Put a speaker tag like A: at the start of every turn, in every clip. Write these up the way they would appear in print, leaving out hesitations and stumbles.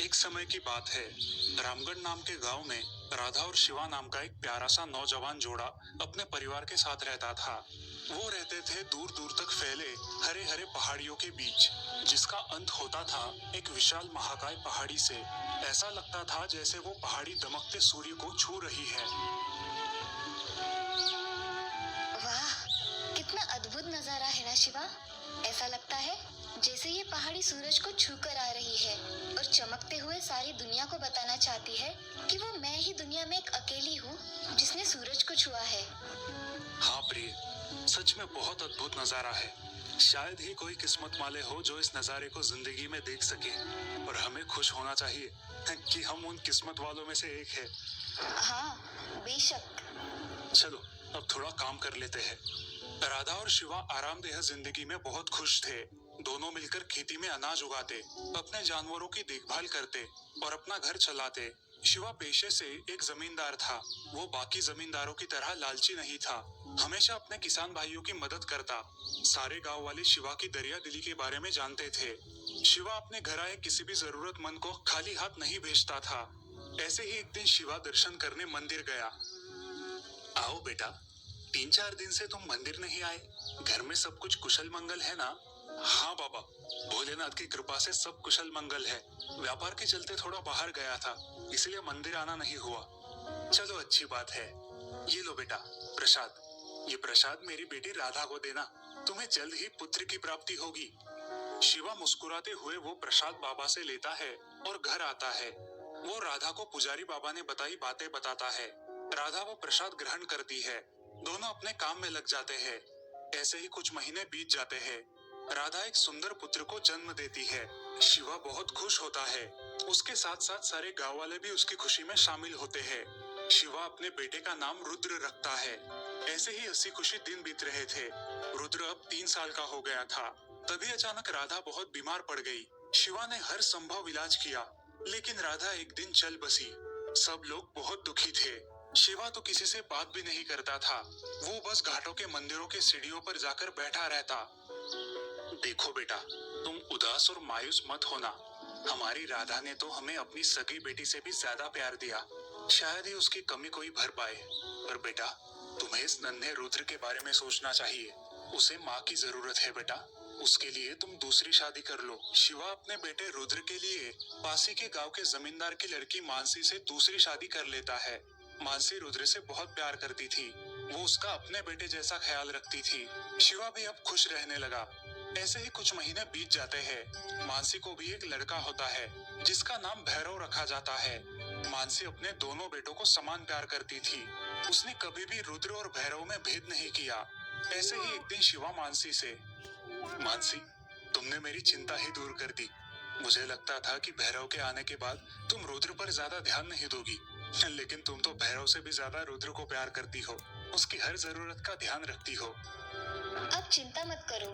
A: एक समय की बात है। रामगढ़ नाम के गांव में राधा और शिवा नाम का एक प्यारा सा नौजवान जोड़ा अपने परिवार के साथ रहता था। वो रहते थे दूर दूर तक फैले हरे हरे पहाड़ियों के बीच, जिसका अंत होता था एक विशाल महाकाय पहाड़ी से। ऐसा लगता था जैसे वो पहाड़ी दमकते सूर्य को छू रही है।
B: वाह, कितना अद्भुत नजारा है ना शिवा। ऐसा लगता है जैसे ये पहाड़ी सूरज को छू कर आ रही है और चमकते हुए सारी दुनिया को बताना चाहती है कि वो मैं ही दुनिया में एक अकेली हूँ जिसने सूरज को छुआ है।
A: हाँ प्रिय, सच में बहुत अद्भुत नजारा है। शायद ही कोई किस्मत वाले हो जो इस नजारे को जिंदगी में देख सके, और हमें खुश होना चाहिए कि हम उन किस्मत वालों में से एक है।
B: हाँ, बेशक।
A: चलो अब थोड़ा काम कर लेते हैं। राधा और शिवा आरामदेह जिंदगी में बहुत खुश थे। दोनों मिलकर खेती में अनाज उगाते, अपने जानवरों की देखभाल करते और अपना घर चलाते। शिवा पेशे से एक जमींदार था। वो बाकी जमींदारों की तरह लालची नहीं था, हमेशा अपने किसान भाइयों की मदद करता। सारे गांव वाले शिवा की दरिया दिली के बारे में जानते थे। शिवा अपने घर आए किसी भी जरूरतमंद को खाली हाथ नहीं भेजता था। ऐसे ही एक दिन शिवा दर्शन करने मंदिर गया। आओ बेटा, 3-4 दिन से तुम मंदिर नहीं आए। घर में सब कुछ कुशल मंगल है ना? हाँ बाबा, भोलेनाथ की कृपा से सब कुशल मंगल है। व्यापार के चलते थोड़ा बाहर गया था, इसलिए मंदिर आना नहीं हुआ। चलो अच्छी बात है। ये लो बेटा प्रसाद। ये प्रसाद मेरी बेटी राधा को देना, तुम्हें जल्द ही पुत्र की प्राप्ति होगी। शिवा मुस्कुराते हुए वो प्रसाद बाबा से लेता है और घर आता है। वो राधा को पुजारी बाबा ने बताई बातें बताता है। राधा वो प्रसाद ग्रहण करती है। दोनों अपने काम में लग जाते हैं। ऐसे ही कुछ महीने बीत जाते हैं। राधा एक सुंदर पुत्र को जन्म देती है। शिवा बहुत खुश होता है। उसके साथ साथ सारे गांव वाले भी उसकी खुशी में शामिल होते हैं। शिवा अपने बेटे का नाम रुद्र रखता है। ऐसे ही हंसी खुशी दिन बीत रहे थे। रुद्र अब 3 साल का हो गया था। तभी अचानक राधा बहुत बीमार पड़ गई। शिवा ने हर संभव इलाज किया, लेकिन राधा एक दिन चल बसी। सब लोग बहुत दुखी थे। शिवा तो किसी से बात भी नहीं करता था। वो बस घाटों के मंदिरों के सीढ़ियों पर जाकर बैठा रहता। देखो बेटा, तुम उदास और मायूस मत होना। हमारी राधा ने तो हमें अपनी सगी बेटी से भी ज्यादा प्यार दिया। शायद ही उसकी कमी कोई भर पाए। पर बेटा, तुम्हें इस नन्हे रुद्र के बारे में सोचना चाहिए। उसे माँ की जरूरत है बेटा। उसके लिए तुम दूसरी शादी कर लो। शिवा अपने बेटे रुद्र के लिए पासी के गांव के जमींदार की लड़की मानसी से दूसरी शादी कर लेता है। मानसी रुद्र से बहुत प्यार करती थी। वो उसका अपने बेटे जैसा ख्याल रखती थी। शिवा भी अब खुश रहने लगा। ऐसे ही कुछ महीने बीत जाते हैं। मानसी को भी एक लड़का होता है जिसका नाम भैरव रखा जाता है। मानसी अपने दोनों बेटों को समान प्यार करती थी। उसने कभी भी रुद्र और भैरव में भेद नहीं किया। ऐसे ही एक दिन शिवा मानसी से, मानसी, तुमने मेरी चिंता ही दूर कर दी। मुझे लगता था कि भैरव के आने के बाद तुम रुद्र पर ज्यादा ध्यान नहीं दोगी, लेकिन तुम तो भैरव से भी ज्यादा रुद्र को प्यार करती हो। उसकी हर जरूरत का ध्यान रखती हो।
B: अब चिंता मत करो,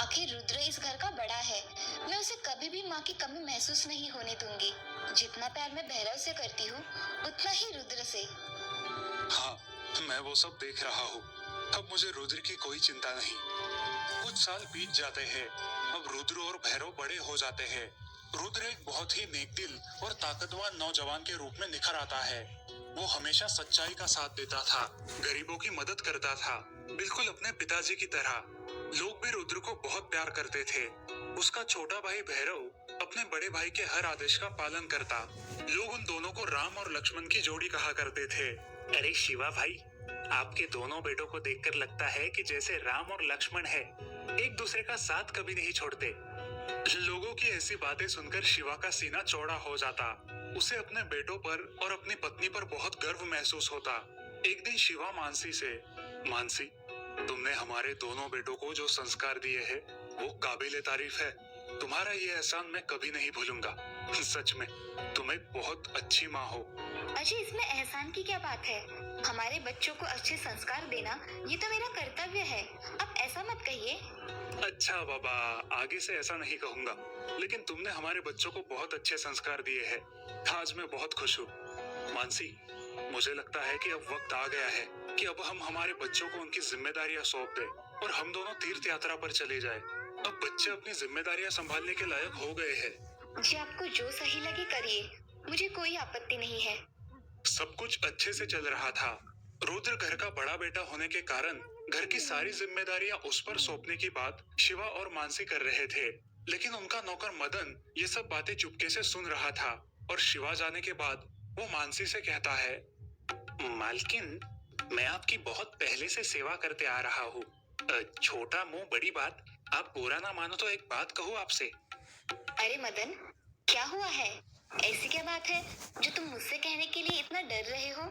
B: आखिर रुद्र इस घर का बड़ा है। मैं उसे कभी भी माँ की कमी महसूस नहीं होने दूंगी। जितना प्यार मैं भैरव से करती हूँ, उतना ही रुद्र से।
A: हाँ, मैं वो सब देख रहा हूँ। अब मुझे रुद्र की कोई चिंता नहीं। कुछ साल बीत जाते हैं। अब रुद्र और भैरव बड़े हो जाते हैं। रुद्र एक बहुत ही नेकदिल और ताकतवर नौजवान के रूप में निखर आता है। वो हमेशा सच्चाई का साथ देता था, गरीबों की मदद करता था, बिल्कुल अपने पिताजी की तरह। लोग भी रुद्र को बहुत प्यार करते थे। उसका छोटा भाई भैरव अपने बड़े भाई के हर आदेश का पालन करता। लोग उन दोनों को राम और लक्ष्मण की जोड़ी कहा करते थे। अरे शिवा भाई, आपके दोनों बेटों को देखकर लगता है कि जैसे राम और लक्ष्मण है, एक दूसरे का साथ कभी नहीं छोड़ते। लोगों की ऐसी बातें सुनकर शिवा का सीना चौड़ा हो जाता। उसे अपने बेटों पर और अपनी पत्नी पर बहुत गर्व महसूस होता। एक दिन शिवा मानसी से, मानसी, तुमने हमारे दोनों बेटों को जो संस्कार दिए हैं, वो काबिले तारीफ है। तुम्हारा ये एहसान मैं कभी नहीं भूलूंगा। सच में तुम एक बहुत अच्छी माँ हो।
B: अजय, इसमें एहसान की क्या बात है? हमारे बच्चों को अच्छे संस्कार देना ये तो मेरा कर्तव्य है। अब ऐसा मत कहिए।
A: अच्छा बाबा, आगे से ऐसा नहीं कहूंगा, लेकिन तुमने हमारे बच्चों को बहुत अच्छे संस्कार दिए हैं। आज मैं बहुत खुश हूँ। मानसी, मुझे लगता है कि अब वक्त आ गया है कि अब हम हमारे बच्चों को उनकी जिम्मेदारियां सौंप दें और हम दोनों तीर्थ यात्रा पर चले जाएं। अब बच्चे अपनी जिम्मेदारियां संभालने के लायक हो गए हैं।
B: जी आपको जो सही लगे करिए, मुझे कोई आपत्ति नहीं है।
A: सब कुछ अच्छे से चल रहा था। रुद्र घर का बड़ा बेटा होने के कारण घर की सारी जिम्मेदारियां उस पर सौंपने की बात शिवा और मानसी कर रहे थे। लेकिन उनका नौकर मदन ये सब बातें चुपके से सुन रहा था और शिवा जाने के बाद वो मानसी से कहता है, मालकिन, मैं आपकी बहुत पहले से सेवा करते आ रहा हूँ। छोटा मुंह बड़ी बात। आप बुरा ना मानो तो एक बात कहूँ आपसे।
B: अरे मदन, क्या हुआ है? ऐसी क्या बात है जो तुम मुझसे कहने के लिए इतना डर रहे हो?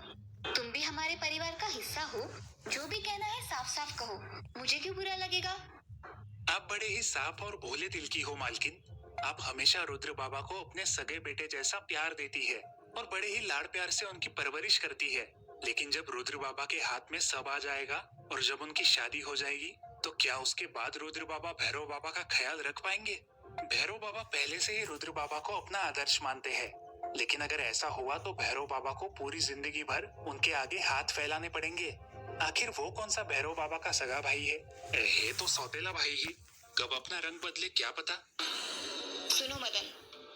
B: तुम भी हमारे परिवार का हिस्सा हो। जो भी कहना है साफ साफ कहो, मुझे क्यों बुरा लगेगा?
A: आप बड़े ही साफ और भोले दिल की हो मालकिन। आप हमेशा रुद्र बाबा को अपने सगे बेटे जैसा प्यार देती है और बड़े ही लाड़ प्यार से उनकी परवरिश करती है। लेकिन जब रुद्र बाबा के हाथ में सब आ जाएगा और जब उनकी शादी हो जाएगी, तो क्या उसके बाद रुद्र बाबा भैरव बाबा का ख्याल रख पाएंगे? भैरव बाबा पहले से ही रुद्र बाबा को अपना आदर्श मानते हैं। लेकिन अगर ऐसा हुआ तो भैरव बाबा को पूरी जिंदगी भर उनके आगे हाथ फैलाने पड़ेंगे। आखिर वो कौन सा भैरव बाबा का सगा भाई है तो सौतेला भाई ही। कब अपना रंग बदले क्या पता।
B: सुनो मदन,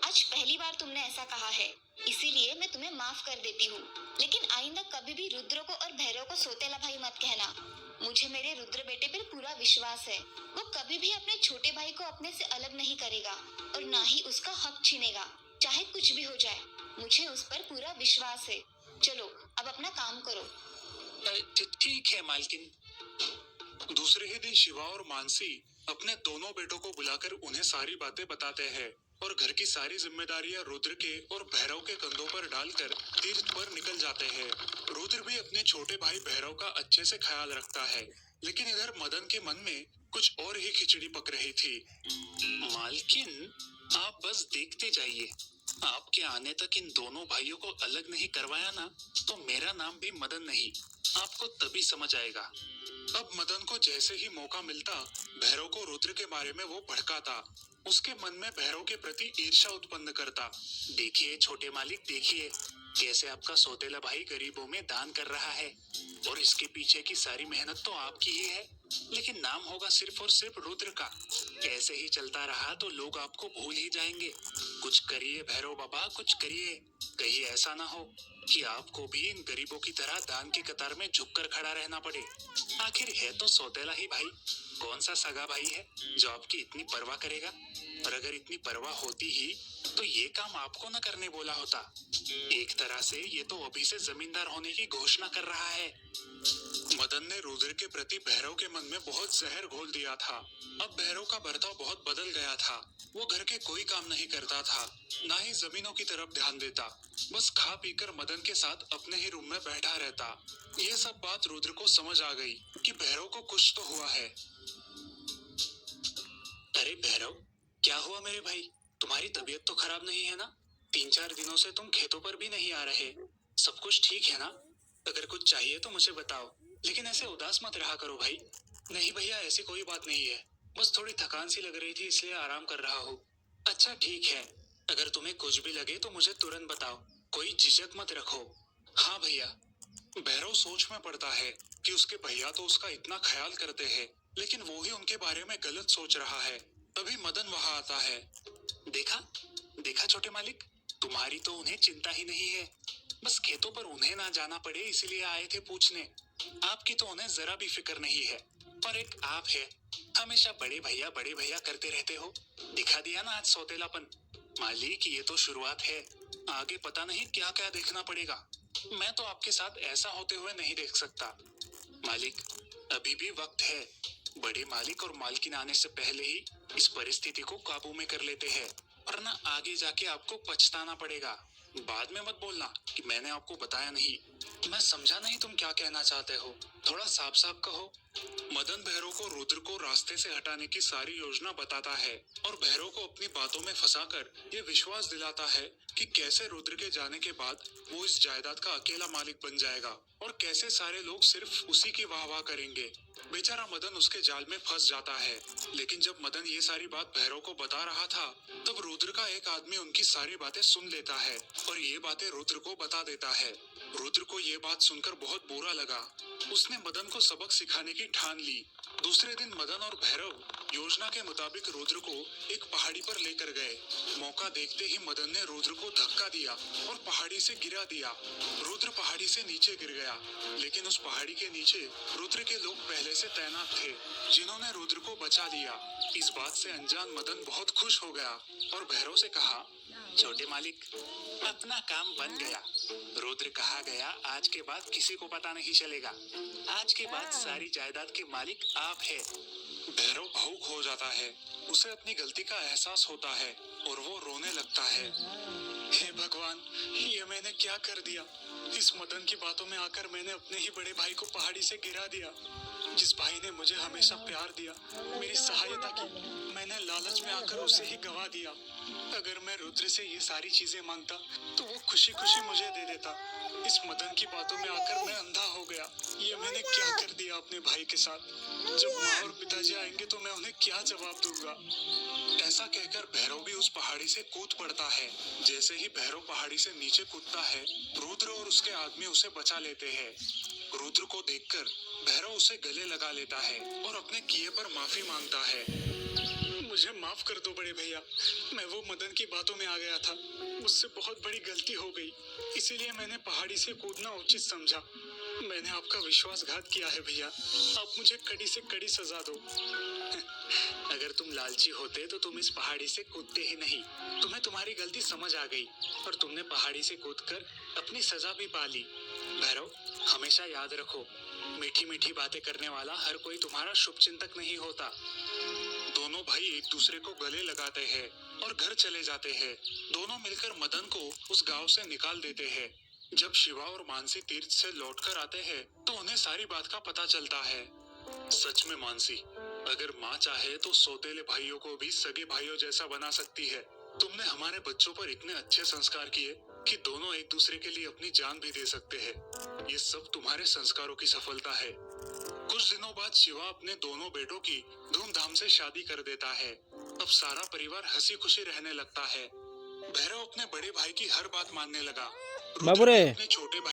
B: आज पहली बार तुमने ऐसा कहा है, इसीलिए मैं तुम्हें माफ कर देती हूँ। लेकिन आइंदा कभी भी रुद्र को और भैरव को सौतेला भाई मत कहना। मुझे मेरे रुद्र बेटे पर पूरा विश्वास है। वो कभी भी अपने छोटे भाई को अपने से अलग नहीं करेगा और ना ही उसका हक छीनेगा, चाहे कुछ भी हो जाए। मुझे उस पर पूरा विश्वास है। चलो अब अपना काम करो।
A: ठीक है मालकिन। दूसरे ही दिन शिवा और मानसी अपने दोनों बेटों को बुलाकर उन्हें सारी बातें बताते हैं और घर की सारी जिम्मेदारियां रुद्र के और भैरव के कंधों पर डालकर तीर्थ पर निकल जाते हैं। रुद्र भी अपने छोटे भाई भैरव का अच्छे से ख्याल रखता है, लेकिन इधर मदन के मन में कुछ और ही खिचड़ी पक रही थी। मालकिन, आप बस देखते जाइए। आपके आने तक इन दोनों भाइयों को अलग नहीं करवाया ना, तो मेरा नाम भी मदन नहीं। आपको तभी समझ आएगा। अब मदन को जैसे ही मौका मिलता, भैरव को रुद्र के बारे में वो भड़काता। उसके मन में भैरव के प्रति ईर्ष्या उत्पन्न करता। देखिए छोटे मालिक, देखिए कैसे आपका सौतेला भाई गरीबों में दान कर रहा है और इसके पीछे की सारी मेहनत तो आपकी ही है, लेकिन नाम होगा सिर्फ और सिर्फ रुद्र का। ऐसे ही चलता रहा तो लोग आपको भूल ही जाएंगे। कुछ करिए भैरव बाबा, कुछ करिए। कहीं ऐसा ना हो कि आपको भी इन गरीबों की तरह दान की कतार में झुककर खड़ा रहना पड़े। आखिर है तो सौतेला ही भाई, कौन सा सगा भाई है जो आपकी इतनी परवाह करेगा? और अगर इतनी परवाह होती ही तो ये काम आपको न करने बोला होता। एक तरह से ये तो अभी से जमींदार होने की घोषणा कर रहा है। मदन ने रुद्र के प्रति भैरव के मन में बहुत जहर घोल दिया था। अब भैरव का बर्ताव बहुत बदल गया था। वो घर के कोई काम नहीं करता था, ना ही जमीनों की तरफ ध्यान देता। बस खा पीकर मदन के साथ अपने ही रूम में बैठा रहता। ये सब बात रुद्र को समझ आ गई कि भैरव को कुछ तो हुआ है। अरे भैरव, क्या हुआ मेरे भाई? तुम्हारी तबीयत तो खराब नहीं है ना? 3-4 दिनों से तुम खेतों पर भी नहीं आ रहे। सब कुछ ठीक है ना? अगर कुछ चाहिए तो मुझे बताओ, लेकिन ऐसे उदास मत रहा करो भाई। नहीं भैया, ऐसी कोई बात नहीं है। बस थोड़ी थकान सी लग रही थी, इसलिए आराम कर रहा हूँ। अच्छा ठीक है, अगर तुम्हें कुछ भी लगे तो मुझे तुरंत बताओ, कोई झिझक मत रखो। हाँ भैया। भैरव सोच में पड़ता है कि उसके भैया तो उसका इतना ख्याल करते हैं, लेकिन वो ही उनके बारे में गलत सोच रहा है। तभी मदन वहां आता है। देखा देखा छोटे मालिक, तुम्हारी तो उन्हें चिंता ही नहीं है। बस खेतों पर उन्हें ना जाना पड़े इसलिए आए थे पूछने। आपकी तो उन्हें जरा भी फिक्र नहीं है। और एक आप है, हमेशा बड़े भैया करते रहते हो। दिखा दिया ना आज सौतेलापन। मालिक, ये तो शुरुआत है, आगे पता नहीं क्या क्या देखना पड़ेगा। मैं तो आपके साथ ऐसा होते हुए नहीं देख सकता। मालिक, अभी भी वक्त है। बड़े मालिक और मालकिन आने से पहले ही इस परिस्थिति को काबू में कर लेते हैं, वरना आगे जाके आपको पछताना पड़ेगा। बाद में मत बोलना कि मैंने आपको बताया नहीं। मैं समझा नहीं तुम क्या कहना चाहते हो, थोड़ा साफ साफ कहो। मदन भैरव को रुद्र को रास्ते से हटाने की सारी योजना बताता है और भैरव को अपनी बातों में फंसाकर ये विश्वास दिलाता है कि कैसे रुद्र के जाने के बाद वो इस जायदाद का अकेला मालिक बन जाएगा और कैसे सारे लोग सिर्फ उसी की वाह-वाह करेंगे। बेचारा मदन उसके जाल में फंस जाता है। लेकिन जब मदन ये सारी बात भैरव को बता रहा था, तब रुद्र का एक आदमी उनकी सारी बातें सुन लेता है और ये बातें रुद्र को बता देता है। रुद्र को ये बात सुनकर बहुत बुरा लगा। उसने मदन को सबक सिखाने की ठान ली। दूसरे दिन मदन और भैरव योजना के मुताबिक रुद्र को एक पहाड़ी पर लेकर गए। मौका देखते ही मदन ने रुद्र को धक्का दिया और पहाड़ी से गिरा दिया। रुद्र पहाड़ी से नीचे गिर गया, लेकिन उस पहाड़ी के नीचे रुद्र के लोग पहले से तैनात थे, जिन्होंने रुद्र को बचा लिया। इस बात से अनजान मदन बहुत खुश हो गया और भैरव से कहा, छोटे मालिक, अपना काम बन गया। रुद्र कहा गया, आज के बाद किसी को पता नहीं चलेगा। आज के बाद सारी जायदाद के मालिक आप हैं। भैरव भावुक हो जाता है। उसे अपनी गलती का एहसास होता है और वो रोने लगता है। हे भगवान, ये मैंने क्या कर दिया? इस मदन की बातों में आकर मैंने अपने ही बड़े भाई को पहाड़ी से गिरा दिया। जिस भाई ने मुझे हमेशा प्यार दिया, मेरी सहायता की, मैंने लालच में आकर उसे ही गवा दिया। अगर मैं रुद्र से ये सारी चीजें मांगता तो वो खुशी खुशी मुझे दे देता। इस मदन की बातों में आकर मैं अंधा हो गया। ये मैंने क्या कर दिया अपने भाई के साथ? जब माँ और पिताजी आएंगे तो मैं उन्हें क्या जवाब दूंगा? ऐसा कहकर भैरव भी उस पहाड़ी से कूद पड़ता है। जैसे ही भैरव पहाड़ी से नीचे कूदता है, रुद्र और उसके आदमी उसे बचा लेते हैं। रुद्र को देखकर भैरव उसे गले लगा लेता है और अपने किए पर माफी मांगता है। मुझे माफ कर दो बड़े भैया, मैं वो मदन की बातों में आ गया था। मुझसे बहुत बड़ी गलती हो गई, इसीलिए मैंने पहाड़ी से कूदना उचित समझा। मैंने आपका विश्वासघात किया है भैया, आप मुझे कड़ी से कड़ी सजा दो। अगर तुम लालची होते तो तुम इस पहाड़ी से कूदते ही नहीं। तुम्हें तुम्हारी गलती समझ आ गई और तुमने पहाड़ी से कूदकर अपनी सजा भी पा ली। भैरव, हमेशा याद रखो, मीठी मीठी बातें करने वाला हर कोई तुम्हारा शुभचिंतक नहीं होता। दोनों भाई एक दूसरे को गले लगाते हैं और घर चले जाते हैं। दोनों मिलकर मदन को उस गांव से निकाल देते हैं। जब शिवा और मानसी तीर्थ से लौटकर आते हैं तो उन्हें सारी बात का पता चलता है। सच में मानसी, अगर माँ चाहे तो सौतेले भाइयों को भी सगे भाइयों जैसा बना सकती है। तुमने हमारे बच्चों पर इतने अच्छे संस्कार किए कि दोनों एक दूसरे के लिए अपनी जान भी दे सकते हैं। ये सब तुम्हारे संस्कारों की सफलता है। कुछ दिनों बाद शिवा अपने दोनों बेटों की धूमधाम से शादी कर देता है। अब सारा परिवार हंसी खुशी रहने लगता है। भैरव अपने बड़े भाई की हर बात मानने लगा। रुद्र
C: बाबू रे
A: अपने छोटे भाई